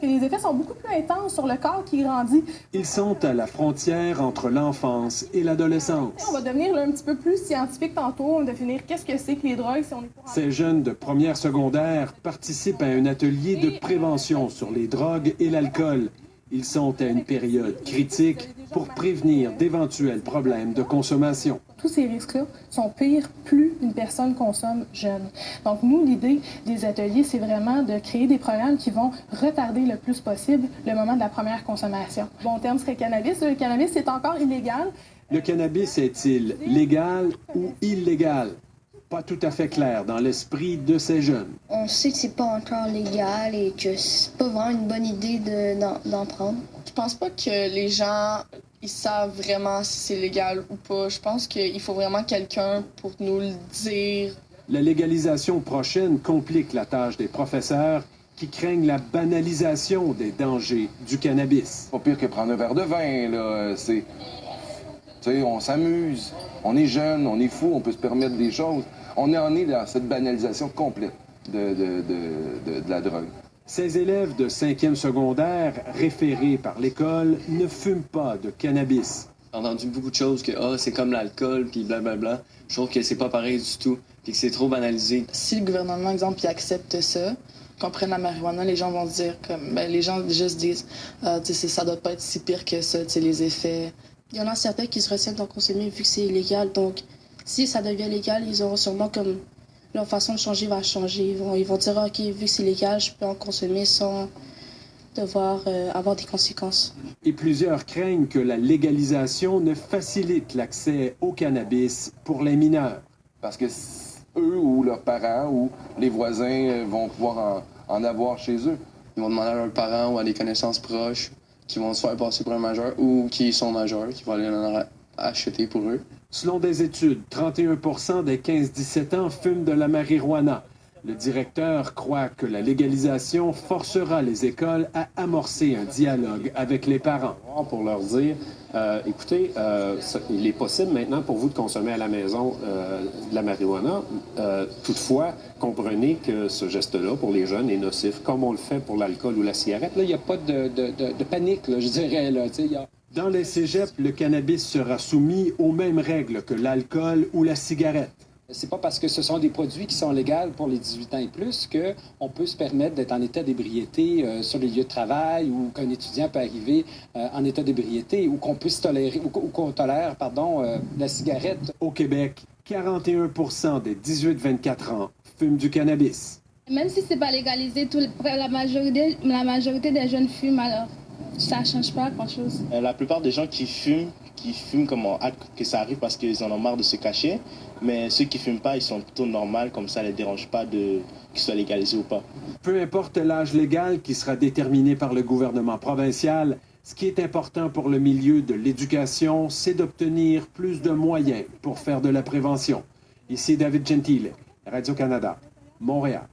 Et les effets sont beaucoup plus intenses sur le corps qui grandit. Ils sont à la frontière entre l'enfance et l'adolescence. On va devenir là, un petit peu plus scientifique tantôt, on va définir qu'est-ce que c'est que les drogues. Si on est pour... Ces jeunes de première secondaire participent à un atelier de prévention sur les drogues et l'alcool. Ils sont à une période critique pour prévenir d'éventuels problèmes de consommation. Tous ces risques-là sont pires plus une personne consomme jeune. Donc nous, l'idée des ateliers, c'est vraiment de créer des programmes qui vont retarder le plus possible le moment de la première consommation. Bon terme serait cannabis. Le cannabis, c'est encore illégal. Le cannabis est-il légal ou illégal? Pas tout à fait clair dans l'esprit de ces jeunes. On sait que c'est pas encore légal et que c'est pas vraiment une bonne idée d'en prendre. Je pense pas que les gens ils savent vraiment si c'est légal ou pas. Je pense qu'il faut vraiment quelqu'un pour nous le dire. La légalisation prochaine complique la tâche des professeurs qui craignent la banalisation des dangers du cannabis. Pas pire que prendre un verre de vin, là. Tu sais, on s'amuse, on est jeune, on est fou, on peut se permettre des choses. On en est dans cette banalisation complète de la drogue. Ces élèves de 5e secondaire, référés par l'école, ne fument pas de cannabis. J'ai entendu beaucoup de choses que c'est comme l'alcool, puis blablabla. Je trouve que c'est pas pareil du tout, puis que c'est trop banalisé. Si le gouvernement, exemple, il accepte ça, qu'on prenne la marijuana, les gens vont se dire comme les gens juste disent ça doit pas être si pire que ça, les effets. Il y en a certains qui se retiennent d'en consommer vu que c'est illégal. Donc, si ça devient légal, ils auront sûrement comme leur façon de changer va changer. Ils vont dire, OK, vu que c'est légal, je peux en consommer sans devoir avoir des conséquences. Et plusieurs craignent que la légalisation ne facilite l'accès au cannabis pour les mineurs. Parce que eux ou leurs parents ou les voisins vont pouvoir en avoir chez eux. Ils vont demander à leurs parents ou à des connaissances proches qui vont se faire passer pour un majeur ou qui sont majeurs, qui vont aller en acheter pour eux. Selon des études, 31% des 15-17 ans fument de la marijuana. Le directeur croit que la légalisation forcera les écoles à amorcer un dialogue avec les parents. Pour leur dire, écoutez, il est possible maintenant pour vous de consommer à la maison de la marijuana. Toutefois, comprenez que ce geste-là, pour les jeunes, est nocif, comme on le fait pour l'alcool ou la cigarette. Là, il n'y a pas de panique, là, je dirais. Là, Dans les cégeps, le cannabis sera soumis aux mêmes règles que l'alcool ou la cigarette. C'est pas parce que ce sont des produits qui sont légaux pour les 18 ans et plus qu'on peut se permettre d'être en état d'ébriété sur les lieux de travail ou qu'un étudiant peut arriver en état d'ébriété ou qu'on puisse tolérer ou qu'on tolère la cigarette. Au Québec, 41% des 18-24 ans fument du cannabis. Même si c'est pas légalisé, la majorité des jeunes fument alors. Ça change pas grand-chose. La plupart des gens qui fument comme on hâte que ça arrive parce qu'ils en ont marre de se cacher. Mais ceux qui fument pas, ils sont plutôt normaux, comme ça ne les dérange pas qu'ils soient légalisés ou pas. Peu importe l'âge légal qui sera déterminé par le gouvernement provincial, ce qui est important pour le milieu de l'éducation, c'est d'obtenir plus de moyens pour faire de la prévention. Ici David Gentile, Radio-Canada, Montréal.